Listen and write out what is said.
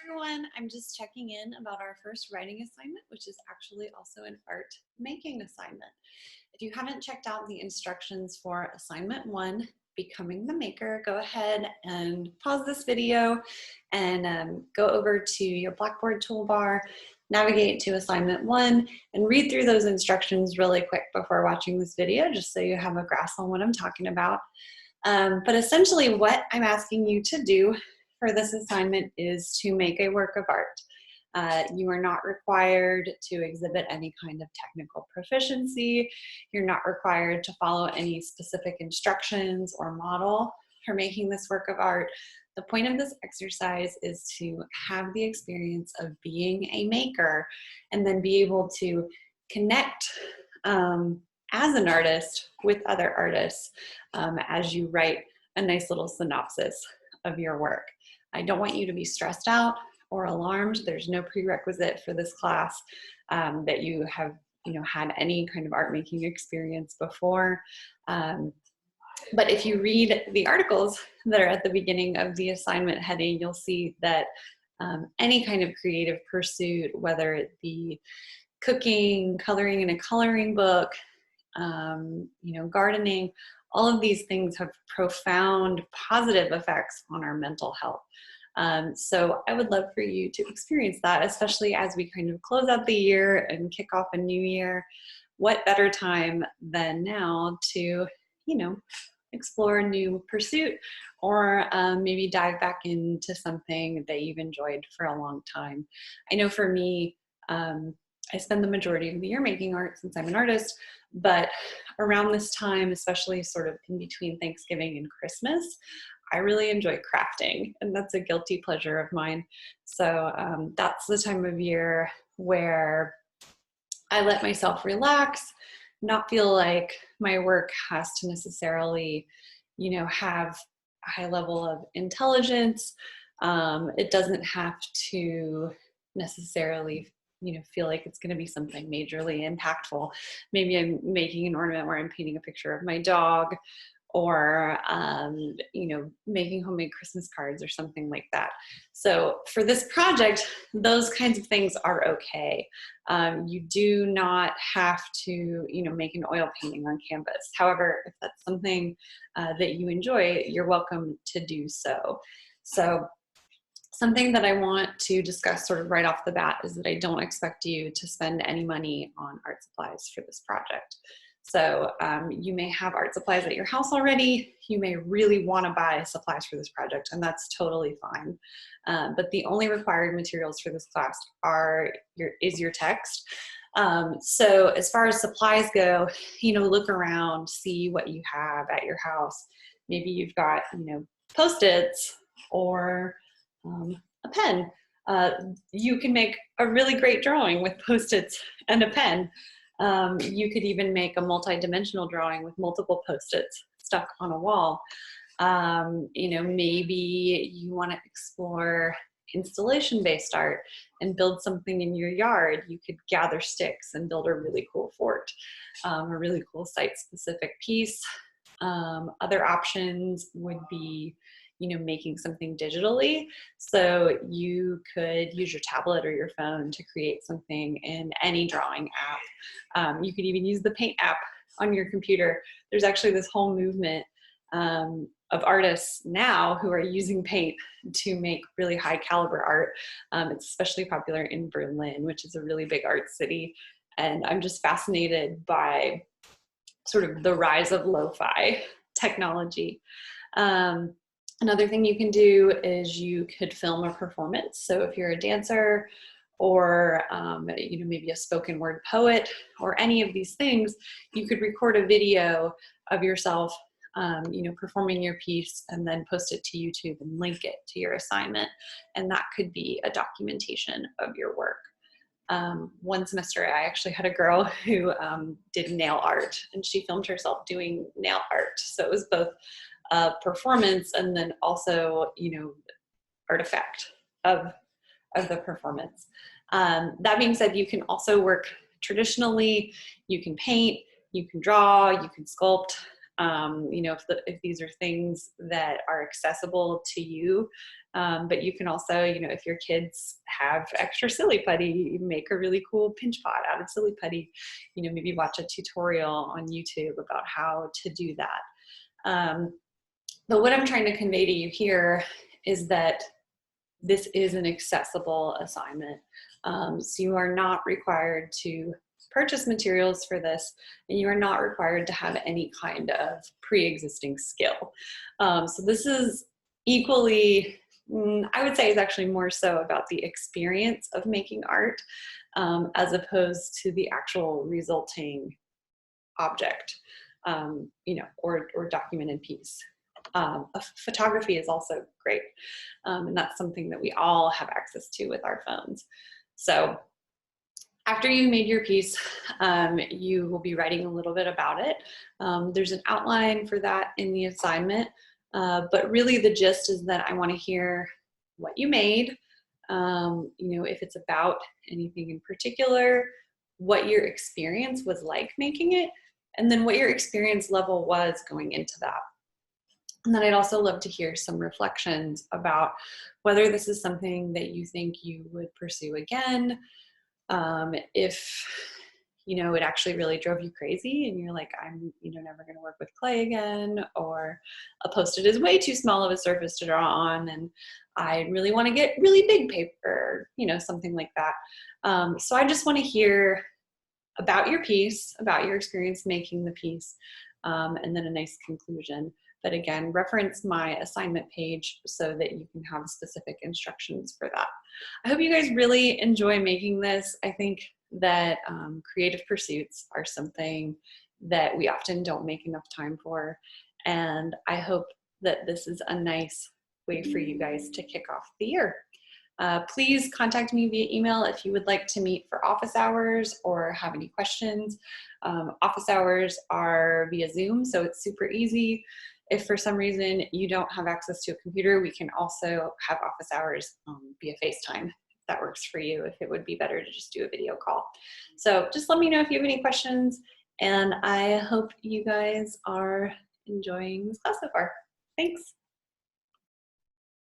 Everyone, I'm just checking in about our first writing assignment, which is actually also an art making assignment. If you haven't checked out the instructions for assignment 1, Becoming the Maker, go ahead and pause this video and go over to your Blackboard toolbar, navigate to assignment 1, and read through those instructions really quick before watching this video, just so you have a grasp on what I'm talking about. But essentially what I'm asking you to do for this assignment is to make a work of art. You are not required to exhibit any kind of technical proficiency. You're not required to follow any specific instructions or model for making this work of art. The point of this exercise is to have the experience of being a maker and then be able to connect as an artist with other artists as you write a nice little synopsis of your work. I don't want you to be stressed out or alarmed. There's no prerequisite for this class that you have had any kind of art making experience before. But if you read the articles that are at the beginning of the assignment heading, you'll see that any kind of creative pursuit, whether it be cooking, coloring in a coloring book, gardening, all of these things have profound positive effects on our mental health. So I would love for you to experience that, especially as we kind of close out the year and kick off a new year. What better time than now to, explore a new pursuit or maybe dive back into something that you've enjoyed for a long time. I know for me, I spend the majority of the year making art since I'm an artist, but around this time, especially sort of in between Thanksgiving and Christmas, I really enjoy crafting, and that's a guilty pleasure of mine. So that's the time of year where I let myself relax, not feel like my work has to necessarily, have a high level of intelligence. It doesn't have to necessarily feel like it's going to be something majorly impactful. Maybe I'm making an ornament where I'm painting a picture of my dog, or making homemade Christmas cards or something like that. So for this project, those kinds of things are okay. You do not have to make an oil painting on canvas. However, if that's something that you enjoy, you're welcome to do so. So something that I want to discuss sort of right off the bat is that I don't expect you to spend any money on art supplies for this project. So you may have art supplies at your house already. You may really want to buy supplies for this project, and that's totally fine. But the only required materials for this class is your text. So as far as supplies go, look around, see what you have at your house. Maybe you've got, Post-its or a pen. You can make a really great drawing with Post-its and a pen. You could even make a multi-dimensional drawing with multiple Post-its stuck on a wall. Maybe you want to explore installation-based art and build something in your yard. You could gather sticks and build a really cool fort, a really cool site-specific piece. Other options would be making something digitally. So you could use your tablet or your phone to create something in any drawing app. You could even use the Paint app on your computer. There's actually this whole movement of artists now who are using Paint to make really high caliber art. It's especially popular in Berlin, which is a really big art city. And I'm just fascinated by sort of the rise of lo-fi technology. Another thing you can do is you could film a performance. So if you're a dancer or maybe a spoken word poet or any of these things, you could record a video of yourself performing your piece and then post it to YouTube and link it to your assignment. And that could be a documentation of your work. One semester, I actually had a girl who did nail art, and she filmed herself doing nail art. So it was both a performance and then also, artifact of the performance. That being said, you can also work traditionally. You can paint, you can draw, you can sculpt. You know, if these are things that are accessible to you, but you can also, you know, if your kids have extra silly putty, make a really cool pinch pot out of silly putty. You know, maybe watch a tutorial on YouTube about how to do that. But what I'm trying to convey to you here is that this is an accessible assignment. So you are not required to purchase materials for this, and you are not required to have any kind of pre-existing skill. So this is equally, I would say, is actually more so about the experience of making art, as opposed to the actual resulting object, you know, or documented piece. Photography is also great, and that's something that we all have access to with our phones. So after you made your piece, you will be writing a little bit about it. There's an outline for that in the assignment, but really the gist is that I want to hear what you made, you know, if it's about anything in particular, what your experience was like making it, and then what your experience level was going into that. And then I'd also love to hear some reflections about whether this is something that you think you would pursue again, if, you know, it actually really drove you crazy and you're like, I'm, you know, never going to work with clay again, or a Post-it is way too small of a surface to draw on and I really want to get really big paper, you know, something like that. So I just want to hear about your piece, about your experience making the piece, and then a nice conclusion. But again, reference my assignment page so that you can have specific instructions for that. I hope you guys really enjoy making this. I think that creative pursuits are something that we often don't make enough time for. And I hope that this is a nice way for you guys to kick off the year. Please contact me via email if you would like to meet for office hours or have any questions. Office hours are via Zoom, so it's super easy. If for some reason you don't have access to a computer, we can also have office hours via FaceTime. If that works for you, if it would be better to just do a video call. So just let me know if you have any questions, and I hope you guys are enjoying this class so far. Thanks.